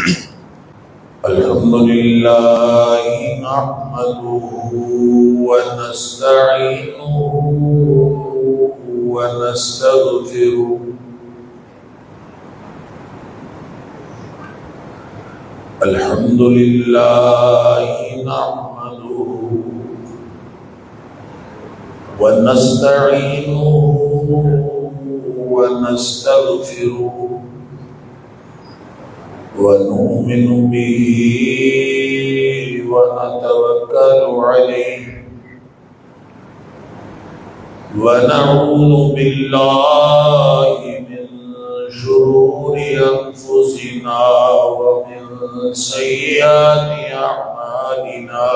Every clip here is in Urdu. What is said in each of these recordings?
الحمد لله نحمده ونستعينه ونستغفره الحمد لله نحمده ونستعينه ونستغفره ونؤمن به ونتوكل عليه ونعوذ بالله من شرور أنفسنا ومن سيئات أعمالنا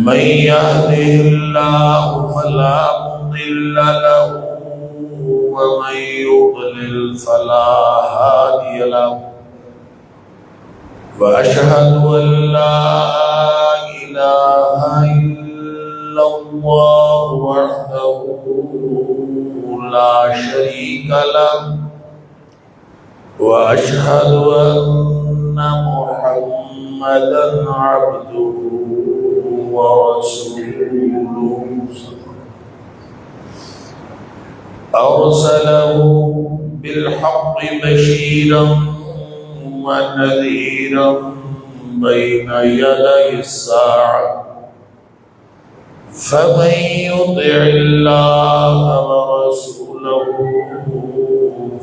من يهده الله فلا مضل له ومن يضلل فلا هادي له وأشهد أن لا إله إلا الله وحده لا شريك له وأشهد أن محمدا عبده ورسوله أرسله بالحق بشيرا ونذيرا بين يدي الساعة فمن يطع الله ورسوله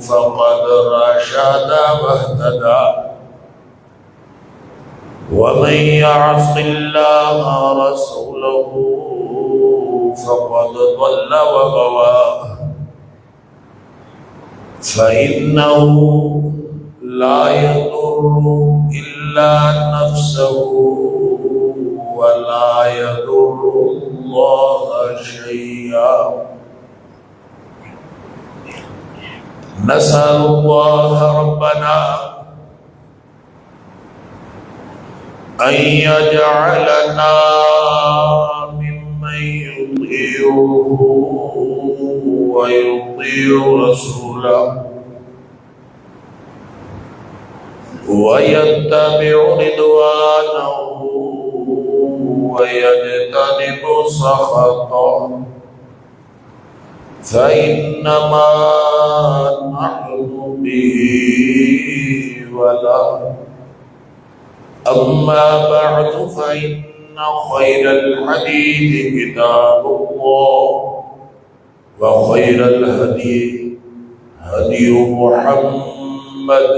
فقد رشد واهتدى ومن يعص الله ورسوله فقد ضل وغوى فإنه لا يضر إلا نفسه ولا يضر الله شيئا نسأل الله ربنا أن يجعلنا ممن يطيعه ويطيع رسوله ويتبع رضوانه ويجتنب سخطه فإنما نحن به وله أما بعد فإن خير الحديث كتاب الله وخير الهدي هدي محمد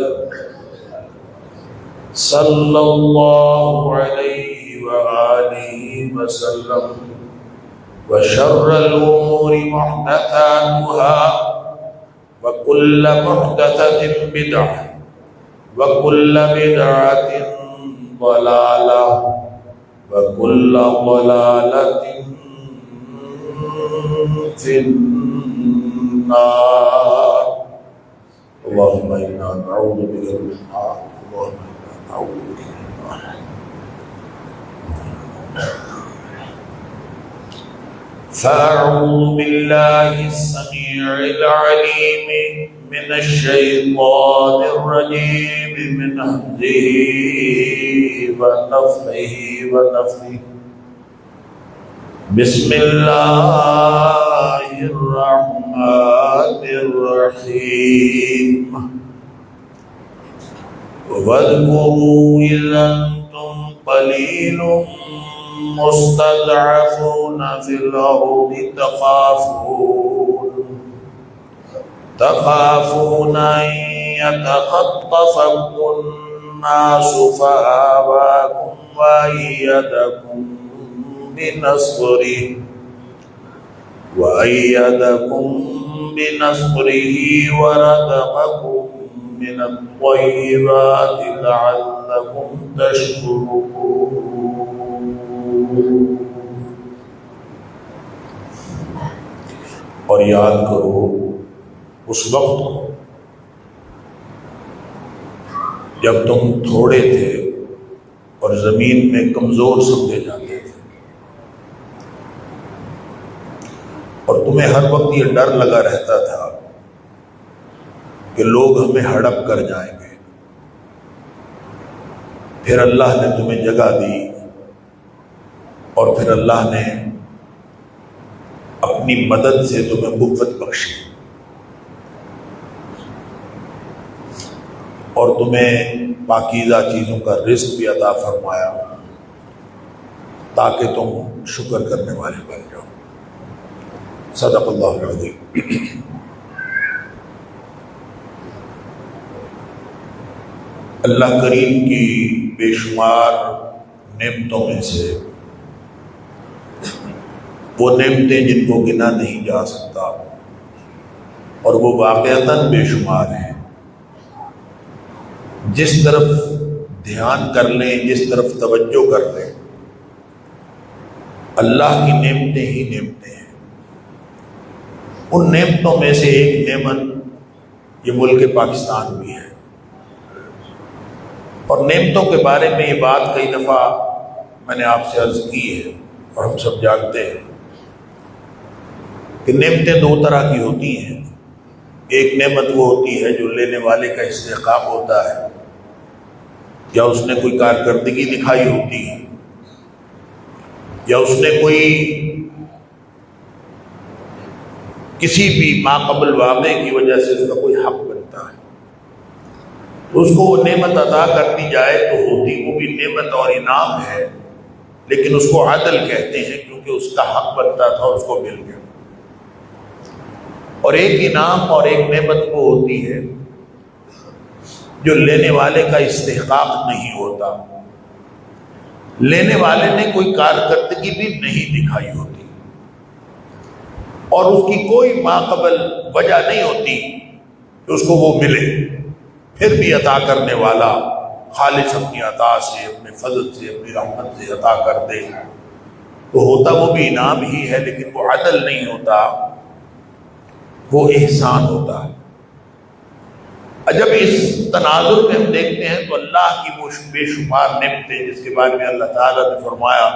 صلى الله عليه وآله وسلم وشر الأمور محدثاتها وكل محدثة بدعة وكل بدعة ضلالة وكل ضلالة في النار اللهم إنا نعوذ بك من النار اللهم إنا نعوذ بك من النار فأعوذ بالله السميع العليم من الشيطان الرجيم من همزه ونفخه ونفثه بسم الله الرحمن الرحيم واذكروا إذا أنتم قليل مستضعفون في الأرض تخافون أن يتخطفكم الناس فآواكم وأيدكم بنصره ورزقكم من الطيبات لعلكم تشكرون اور یاد کرو اس وقت جب تم تھوڑے تھے اور زمین میں کمزور سمجھے جاتے تھے اور تمہیں ہر وقت یہ ڈر لگا رہتا تھا کہ لوگ ہمیں ہڑپ کر جائیں گے، پھر اللہ نے تمہیں جگہ دی اور پھر اللہ نے اپنی مدد سے تمہیں قوت بخشی اور تمہیں پاکیزہ چیزوں کا رزق بھی عطا فرمایا تاکہ تم شکر کرنے والے بن جاؤ۔ صدق اللہ العظیم۔ اللہ کریم کی بے شمار نعمتوں میں سے وہ نعمتیں جن کو گنا نہیں جا سکتا اور وہ واقعتاً بے شمار ہیں، جس طرف دھیان کر لیں، جس طرف توجہ کر لیں، اللہ کی نعمتیں ہی نعمتیں ہیں۔ ان نعمتوں میں سے ایک نعمت یہ ملک پاکستان بھی ہے، اور نعمتوں کے بارے میں یہ بات کئی دفعہ میں نے آپ سے عرض کی ہے اور ہم سب جانتے ہیں کہ نعمتیں دو طرح کی ہوتی ہیں۔ ایک نعمت وہ ہوتی ہے جو لینے والے کا استحقاق ہوتا ہے یا اس نے کوئی کارکردگی دکھائی ہوتی ہے یا اس نے کوئی کسی بھی ماقبل واقعے کی وجہ سے اس کا کوئی حق بنتا ہے، تو اس کو وہ نعمت عطا کر دی جائے تو ہوتی وہ بھی نعمت اور انعام ہے، لیکن اس کو عدل کہتے ہیں کیونکہ اس کا حق بنتا تھا اور اس کو مل گیا۔ اور ایک انعام اور ایک نعمت وہ ہوتی ہے جو لینے والے کا استحقاق نہیں ہوتا، لینے والے نے کوئی کارکردگی بھی نہیں دکھائی ہوتی اور اس کی کوئی ماقبل وجہ نہیں ہوتی کہ اس کو وہ ملے، پھر بھی عطا کرنے والا خالص اپنی عطا سے، اپنے فضل سے، اپنی رحمت سے عطا کر دے تو ہوتا وہ بھی انعام ہی ہے، لیکن وہ عدل نہیں ہوتا، وہ احسان ہوتا ہے۔ جب اس تناظر میں ہم دیکھتے ہیں تو اللہ کی وہ بے شمار نعمتیں جس کے بارے میں اللہ تعالیٰ نے فرمایا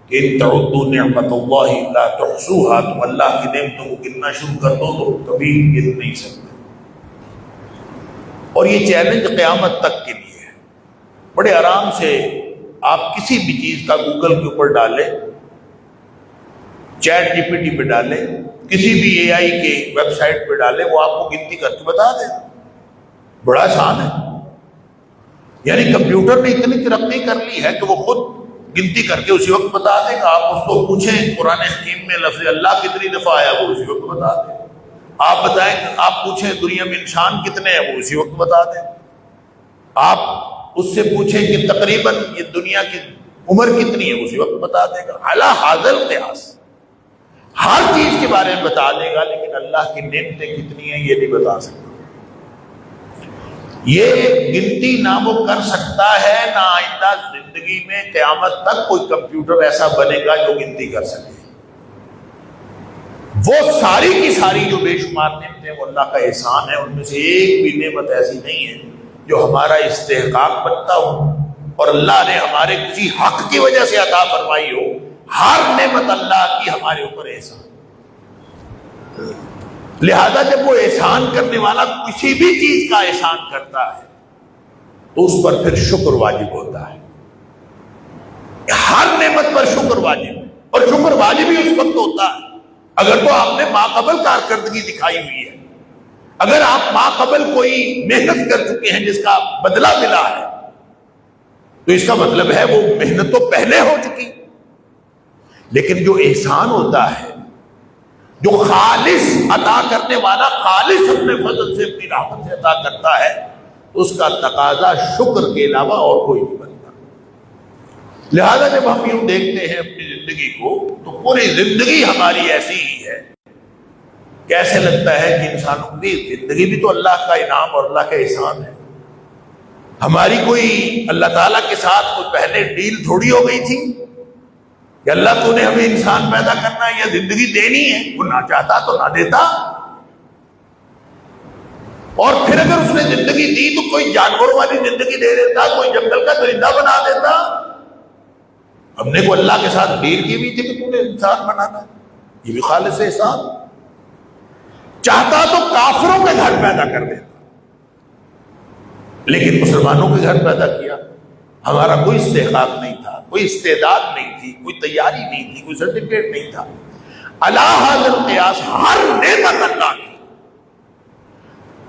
کہ ان تعدوا نعمت اللہ لا تحصوها، تم اللہ کی نعمتوں کو گننا شروع کر دو تو کبھی گن نہیں سکتے۔ اور یہ چیلنج قیامت تک کے لیے ہے۔ بڑے آرام سے آپ کسی بھی چیز کا گوگل کے اوپر ڈالیں، چیٹ جی پی ٹی پہ ڈالیں، کسی بھی اے آئی کے ویب سائٹ پہ ڈالیں، وہ آپ کو گنتی کر کے بتا دیں۔ بڑا آسان ہے، یعنی کمپیوٹر نے اتنی ترقی کر لی ہے کہ وہ خود گنتی کر کے اسی وقت بتا دے گا۔ آپ اس کو پوچھیں قرآن حکیم میں لفظ اللہ کتنی دفعہ آیا، وہ اسی وقت بتا دے۔ آپ بتائیں، آپ پوچھیں دنیا میں انسان کتنے ہیں، وہ اسی وقت بتا دیں۔ آپ اس سے پوچھیں کہ تقریباً یہ دنیا کی عمر کتنی ہے، اسی وقت بتا دے گا۔ اعلیٰ حاضر قیاس ہر چیز کے بارے میں بتا دے گا، لیکن اللہ کی نعمتیں کتنی ہیں یہ نہیں بتا سکتا۔ یہ گنتی نہ وہ کر سکتا ہے، نہ آئندہ زندگی میں قیامت تک کوئی کمپیوٹر ایسا بنے گا جو گنتی کر سکے۔ وہ ساری کی ساری جو بے شمار نعمتیں وہ اللہ کا احسان ہے، ان میں سے ایک بھی نعمت ایسی نہیں ہے جو ہمارا استحقاق بنتا ہو اور اللہ نے ہمارے کسی حق کی وجہ سے عطا فرمائی ہو۔ ہر نعمت اللہ کی ہمارے اوپر احسان، لہذا جب وہ احسان کرنے والا کسی بھی چیز کا احسان کرتا ہے تو اس پر پھر شکر واجب ہوتا ہے۔ ہر نعمت پر شکر واجب ہے، اور شکر واجب ہی اس وقت ہوتا ہے اگر تو آپ نے ماقبل کارکردگی دکھائی ہوئی ہے، اگر آپ ماقبل کوئی محنت کر چکے ہیں جس کا بدلہ ملا ہے تو اس کا مطلب ہے وہ محنت تو پہلے ہو چکی۔ لیکن جو احسان ہوتا ہے، جو خالص عطا کرنے والا خالص اپنے فضل سے، اپنی رحمت سے عطا کرتا ہے، تو اس کا تقاضا شکر کے علاوہ اور کوئی نہیں بنتا۔ لہذا جب ہم یوں دیکھتے ہیں اپنی زندگی کو تو پوری زندگی ہماری ایسی ہی ہے کہ ایسے لگتا ہے کہ انسانوں کی زندگی بھی تو اللہ کا انعام اور اللہ کا احسان ہے۔ ہماری کوئی اللہ تعالیٰ کے ساتھ کوئی پہلے ڈیل تھوڑی ہو گئی تھی کہ اللہ تو نے ہمیں انسان پیدا کرنا ہے یا زندگی دینی ہے، وہ نہ چاہتا تو نہ دیتا، اور پھر اگر اس نے زندگی دی تو کوئی جانوروں والی زندگی دے دیتا، کوئی جنگل کا درندہ بنا دیتا۔ ہم نے کو اللہ کے ساتھ ڈیل کی بھی تھی کہ تم نے انسان بنانا ہے، یہ بھی خالص احسان۔ چاہتا تو کافروں کے گھر پیدا کر دیتا، لیکن مسلمانوں کے گھر پیدا کیا۔ ہمارا کوئی استحقاق نہیں تھا، کوئی استعداد نہیں تھی، کوئی تیاری نہیں تھی، کوئی سرٹیفکیٹ نہیں تھا۔ اللہ حاضر قیاس ہر نعمت اللہ کی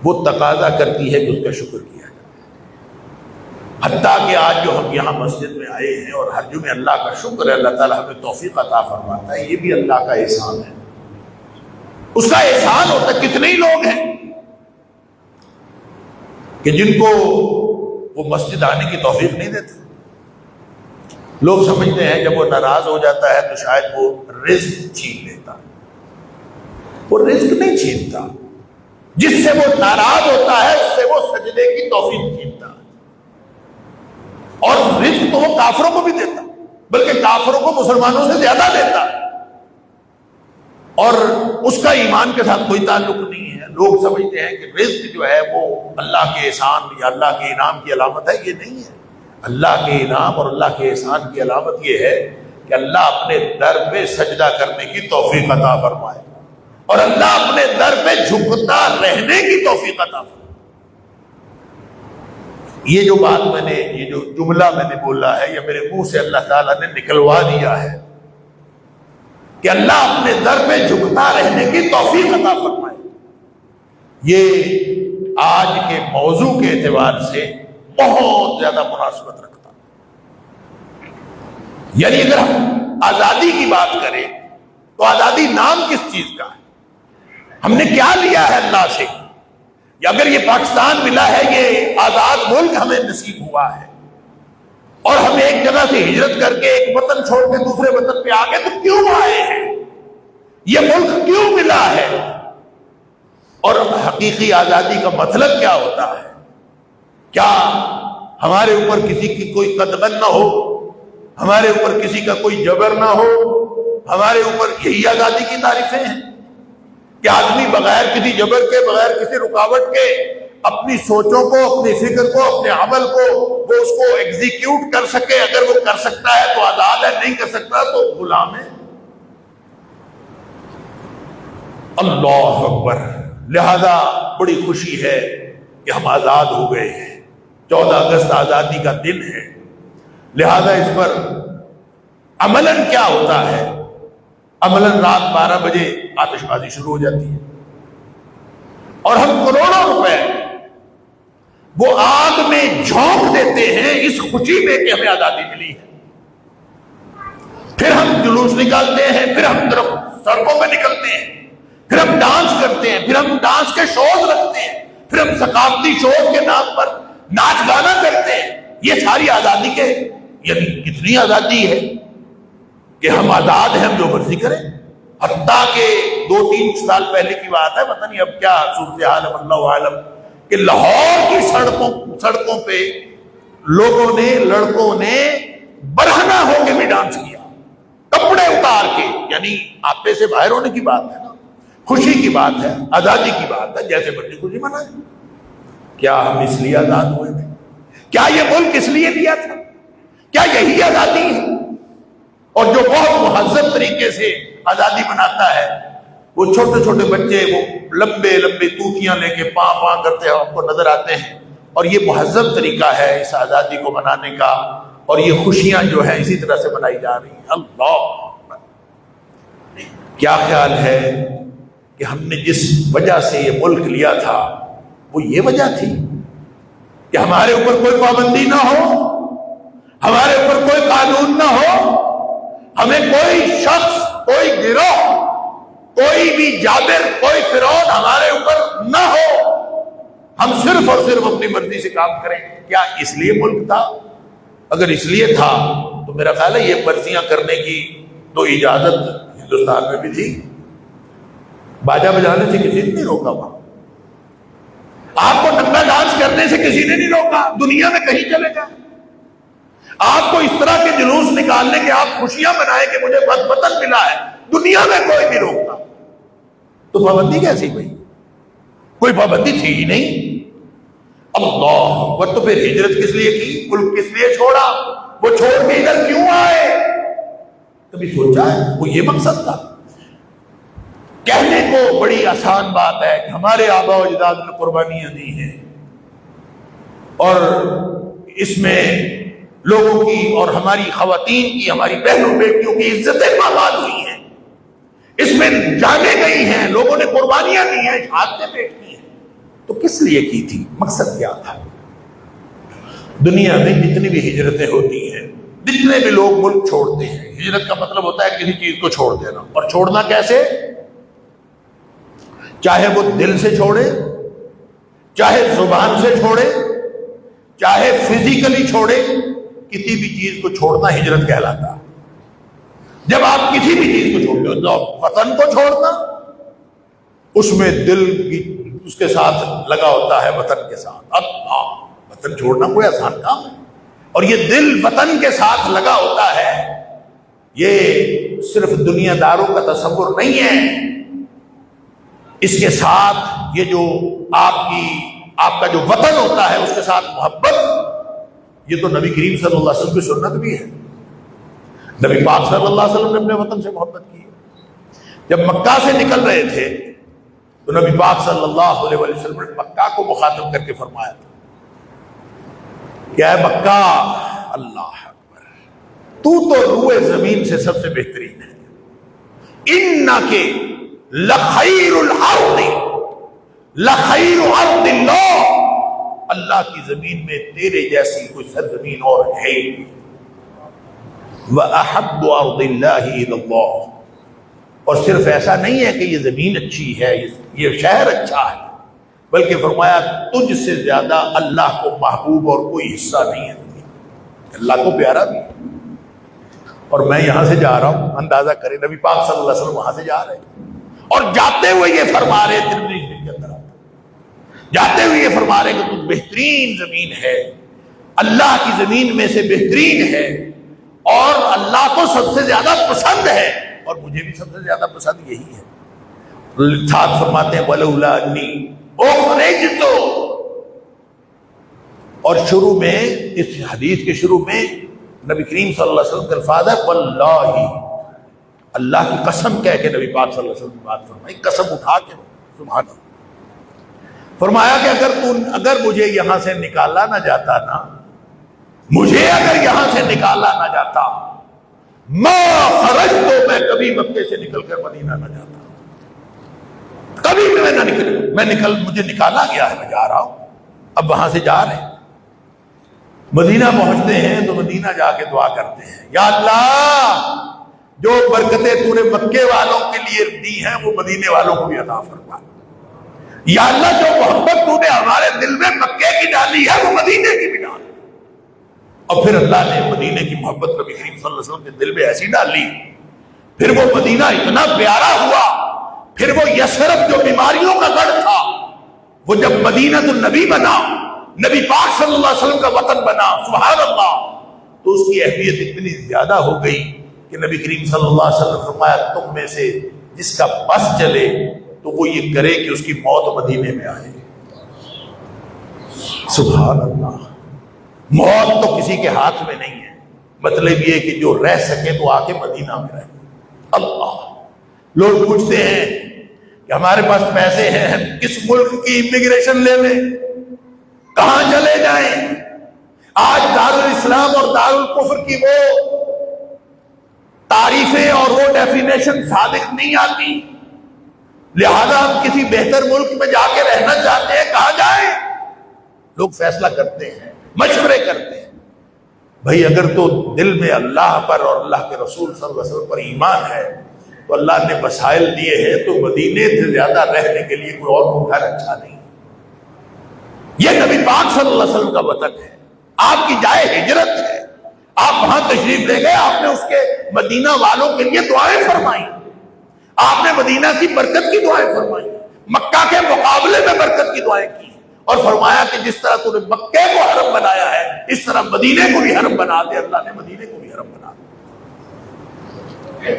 وہ تقاضا کرتی ہے کہ اس کا شکر کیا جائے۔ حتیٰ کہ آج جو ہم یہاں مسجد میں آئے ہیں اور ہر جمعے اللہ کا شکر ہے، اللہ تعالیٰ ہمیں توفیق عطا فرماتا ہے، یہ بھی اللہ کا احسان ہے۔ اس کا احسان ہوتا ہے۔ کتنے ہی لوگ ہیں کہ جن کو وہ مسجد آنے کی توفیق نہیں دیتے۔ لوگ سمجھتے ہیں جب وہ ناراض ہو جاتا ہے تو شاید وہ رزق چھین لیتا۔ وہ رزق نہیں چھینتا، جس سے وہ ناراض ہوتا ہے اس سے وہ سجدے کی توفیق چھینتا ہے۔ اور رزق تو وہ کافروں کو بھی دیتا، بلکہ کافروں کو مسلمانوں سے زیادہ دیتا، اور اس کا ایمان کے ساتھ کوئی تعلق نہیں ہے۔ لوگ سمجھتے ہیں کہ رزق جو ہے وہ اللہ کے احسان یا اللہ کے انعام کی علامت ہے، یہ نہیں ہے۔ اللہ کے انعام اور اللہ کے احسان کی علامت یہ ہے کہ اللہ اپنے در پہ سجدہ کرنے کی توفیق عطا فرمائے، اور اللہ اپنے در پہ جھکتا رہنے کی توفیق عطا فرمائے۔ یہ جو بات میں نے، یہ جو جملہ میں نے بولا ہے، یا میرے منہ سے اللہ تعالیٰ نے نکلوا دیا ہے کہ اللہ اپنے در پہ جھکتا رہنے کی توفیق عطا فرمائے، یہ آج کے موضوع کے اعتبار سے بہت زیادہ مناسبت رکھتا۔ یعنی اگر ہم آزادی کی بات کریں تو آزادی نام کس چیز کا ہے؟ ہم نے کیا لیا ہے اللہ سے؟ یا اگر یہ پاکستان ملا ہے، یہ آزاد ملک ہمیں نصیب ہوا ہے، اور ہم ایک جگہ سے ہجرت کر کے ایک وطن چھوڑ کے دوسرے وطن پہ آ گئے، تو کیوں آئے ہیں؟ یہ ملک کیوں ملا ہے؟ اور حقیقی آزادی کا مطلب کیا ہوتا ہے؟ کیا ہمارے اوپر کسی کی کوئی قدغن نہ ہو، ہمارے اوپر کسی کا کوئی جبر نہ ہو، ہمارے اوپر یہی آزادی کی تعریفیں ہیں کہ آدمی بغیر کسی جبر کے، بغیر کسی رکاوٹ کے اپنی سوچوں کو، اپنی فکر کو، اپنے عمل کو وہ اس کو ایگزیکیوٹ کر سکے؟ اگر وہ کر سکتا ہے تو آزاد ہے، نہیں کر سکتا تو غلام ہے۔ اللہ اکبر۔ لہذا بڑی خوشی ہے کہ ہم آزاد ہو گئے ہیں۔ 14 اگست آزادی کا دن ہے، لہذا اس پر عملاً کیا ہوتا ہے؟ عملاً رات 12 بجے آتش بازی شروع ہو جاتی ہے، اور ہم کروڑوں روپے وہ آگ میں جھونک دیتے ہیں اس خوشی میں کہ ہمیں آزادی ملی ہے۔ پھر ہم جلوس نکالتے ہیں، پھر ہم سڑکوں پہ نکلتے ہیں، پھر ہم ڈانس کرتے ہیں، پھر ہم ڈانس کے شوز رکھتے ہیں، پھر ہم ثقافتی شوز کے نام پر ناچ گانا کرتے ہیں۔ یہ ساری آزادی کے، یعنی کتنی آزادی ہے کہ ہم آزاد ہیں، ہم جو مرضی کریں۔ حتیٰ کہ 2-3 سال پہلے کی بات ہے، پتہ نہیں اب کیا صورتحال ہے، اللہ عالم، کہ لاہور کی سڑکوں پہ لوگوں نے، لڑکوں نے برہنہ ہو کے بھی ڈانس کیا، کپڑے اتار کے۔ یعنی آپے سے باہر ہونے کی بات ہے نا، خوشی کی بات ہے، آزادی کی بات ہے، جیسے بڑی خوشی منائیں۔ کیا ہم اس لیے آزاد ہوئے تھے؟ کیا یہ ملک اس لیے لیا تھا؟ کیا یہی آزادی ہے؟ اور جو بہت مہذب طریقے سے آزادی مناتا ہے، وہ چھوٹے چھوٹے بچے وہ لمبے لمبے توتیاں لے کے پاں پاں کرتے ہیں، آپ کو نظر آتے ہیں، اور یہ مہذب طریقہ ہے اس آزادی کو منانے کا، اور یہ خوشیاں جو ہیں اسی طرح سے منائی جا رہی ہیں۔ اللہ، کیا خیال ہے کہ ہم نے جس وجہ سے یہ ملک لیا تھا وہ یہ وجہ تھی کہ ہمارے اوپر کوئی پابندی نہ ہو، ہمارے اوپر کوئی قانون نہ ہو، ہمیں کوئی شخص، کوئی گروہ، کوئی بھی جابر، کوئی فرعون ہمارے اوپر نہ ہو، ہم صرف اور صرف اپنی مرضی سے کام کریں؟ کیا اس لیے ملک تھا؟ اگر اس لیے تھا تو میرا خیال ہے یہ مرضیاں کرنے کی تو اجازت ہندوستان میں بھی تھی۔ باجا بجانے سے کسی نے نہیں روکا، وہاں آپ کو ننگا ڈانس کرنے سے کسی نے نہیں روکا، دنیا میں کہیں چلے گا۔ آپ کو اس طرح کے جلوس نکالنے کے، آپ خوشیاں منائیں کہ مجھے وطن ملا ہے، دنیا میں کوئی نہیں روکتا۔ تو پابندی کیسی بھائی؟ کوئی پابندی تھی ہی نہیں۔ اللہ اکبر۔ تو پھر ہجرت کس لیے کی؟ ملک کس لیے چھوڑا؟ وہ چھوڑ کے ادھر کیوں آئے؟ کبھی سوچا ہے؟ وہ یہ مقصد تھا؟ کہنے کو بڑی آسان بات ہے کہ ہمارے آباء و اجداد نے قربانیاں دی ہیں، اور اس میں لوگوں کی اور ہماری خواتین کی، ہماری بہنوں بیٹیوں کی عزتیں پامال ہوئی ہیں، اس میں جانیں گئی ہیں، لوگوں نے قربانیاں دی ہیں، شہادتیں پیش کی ہیں، تو کس لیے کی تھی؟ مقصد کیا تھا؟ دنیا میں جتنی بھی ہجرتیں ہوتی ہیں، جتنے بھی لوگ ملک چھوڑتے ہیں، ہجرت کا مطلب ہوتا ہے کسی چیز کو چھوڑ دینا، اور چھوڑنا کیسے؟ چاہے وہ دل سے چھوڑے، چاہے زبان سے چھوڑے، چاہے فزیکلی چھوڑے، کسی بھی چیز کو چھوڑنا ہجرت کہلاتا ہے۔ جب آپ کسی بھی چیز کو چھوڑتے ہو، وطن کو چھوڑنا، اس میں دل کی اس کے ساتھ لگا ہوتا ہے، وطن کے ساتھ۔ اب وطن چھوڑنا کوئی آسان کام ہے، اور یہ دل وطن کے ساتھ لگا ہوتا ہے، یہ صرف دنیا داروں کا تصور نہیں ہے، اس کے ساتھ یہ جو آپ کا جو وطن ہوتا ہے اس کے ساتھ محبت، یہ تو نبی کریم صلی اللہ علیہ وسلم کی سنت بھی ہے۔ نبی پاک صلی اللہ علیہ وسلم نے اپنے وطن سے محبت کی۔ جب مکہ سے نکل رہے تھے تو نبی پاک صلی اللہ علیہ وسلم نے مکہ کو مخاطب کر کے فرمایا تھا کہ اے مکہ، اللہ اکبر، تو روئے زمین سے سب سے بہترین ہے، انکے لخیر الارض لخیر ارض اللہ، اللہ کی زمین میں تیرے جیسی کوئی سرزمین اور ہے۔ وَأَحَبُّ أَرْضِ اللَّهِ إِلَى اللَّهِ، اور صرف ایسا نہیں ہے کہ یہ زمین اچھی ہے، یہ شہر اچھا ہے، بلکہ فرمایا تجھ سے زیادہ اللہ کو محبوب اور کوئی حصہ نہیں ہے، اللہ کو پیارا بھی ہے۔ اور میں یہاں سے جا رہا ہوں، اندازہ کریں، نبی پاک صلی اللہ علیہ وسلم وہاں سے جا رہے ہیں، اور جاتے ہوئے یہ فرما رہے ترمذی کے اندر، جاتے ہوئے یہ فرما رہے کہ تو بہترین زمین ہے، اللہ کی زمین میں سے بہترین ہے، اور اللہ کو سب سے زیادہ پسند ہے، اور مجھے بھی سب سے زیادہ پسند یہی ہے۔ ساتھ فرماتے ہیں وَلَوْلَا أَنِّي أُخْرِجْتُ، اور شروع میں اس حدیث کے شروع میں نبی کریم صلی اللہ علیہ وسلم کا الفاظ ہے وَاللَّهِ، اللہ کی قسم کہہ کے نبی پاک صلی اللہ علیہ وسلم نے بات فرمائی، قسم اٹھا کے، سبحان اللہ، فرمایا کہ اگر مجھے یہاں سے نکالا نہ جاتا نا، مجھے اگر یہاں سے نکالا نہ جاتا، ما خرج، تو میں کبھی مکے سے نکل کر مدینہ نہ جاتا، کبھی بھی میں نہ مجھے نکالا گیا ہے، میں جا رہا ہوں، اب وہاں سے جا رہے ہیں، مدینہ پہنچتے ہیں تو مدینہ جا کے دعا کرتے ہیں، یا اللہ جو برکتیں تو نے مکے والوں کے لیے دی ہیں وہ مدینے والوں کو بھی عطا فرما، یا اللہ جو محبت تو نے ہمارے دل میں مکے کی ڈالی ہے وہ مدینے کی بھی ڈال۔ اور پھر اللہ نے مدینے کی محبت نبی کریم صلی اللہ علیہ وسلم کے دل میں ایسی ڈالی، پھر وہ مدینہ اتنا پیارا ہوا، پھر وہ یثرب جو بیماریوں کا گڑھ تھا، وہ جب مدینہ النبی بنا، نبی پاک صلی اللہ علیہ وسلم کا وطن بنا، سبحان اللہ، تو اس کی اہمیت اتنی زیادہ ہو گئی کہ نبی کریم صلی اللہ علیہ وسلم نے فرمایا تم میں سے جس کا بس چلے تو وہ یہ کرے کہ اس کی موت مدینے میں آئے۔ سبحان اللہ، موت تو کسی کے ہاتھ میں نہیں ہے، مطلب یہ کہ جو رہ سکے تو آ کے مدینہ میں رہے۔ اللہ، لوگ پوچھتے ہیں کہ ہمارے پاس پیسے ہیں، ہم کس ملک کی امیگریشن لے لیں، کہاں چلے جائیں؟ آج دارالاسلام اور دارالکفر کی وہ تعریفیں اور وہ ڈیفینیشن صادق نہیں آتی، لہذا ہم کسی بہتر ملک میں جا کے رہنا چاہتے ہیں، کہاں جائیں؟ لوگ فیصلہ کرتے ہیں، مشورے کرتے ہیں۔ بھائی اگر تو دل میں اللہ پر اور اللہ کے رسول صلی اللہ علیہ وسلم پر ایمان ہے تو اللہ نے وسائل دیے ہیں، تو مدینے سے زیادہ رہنے کے لیے کوئی اور گھر اچھا نہیں۔ یہ نبی پاک صلی اللہ علیہ وسلم کا وطن ہے، آپ کی جائے ہجرت ہے، آپ وہاں تشریف لے گئے، آپ نے اس کے مدینہ والوں کے لیے دعائیں فرمائی، آپ نے مدینہ کی برکت کی دعائیں فرمائی، مکہ کے مقابلے میں برکت کی دعائیں کی، اور فرمایا کہ جس طرح تو نے مکے کو حرم بنایا ہے اس طرح مدینے کو بھی حرم بنا دے۔ اللہ نے مدینے کو بھی حرم بنا دیا۔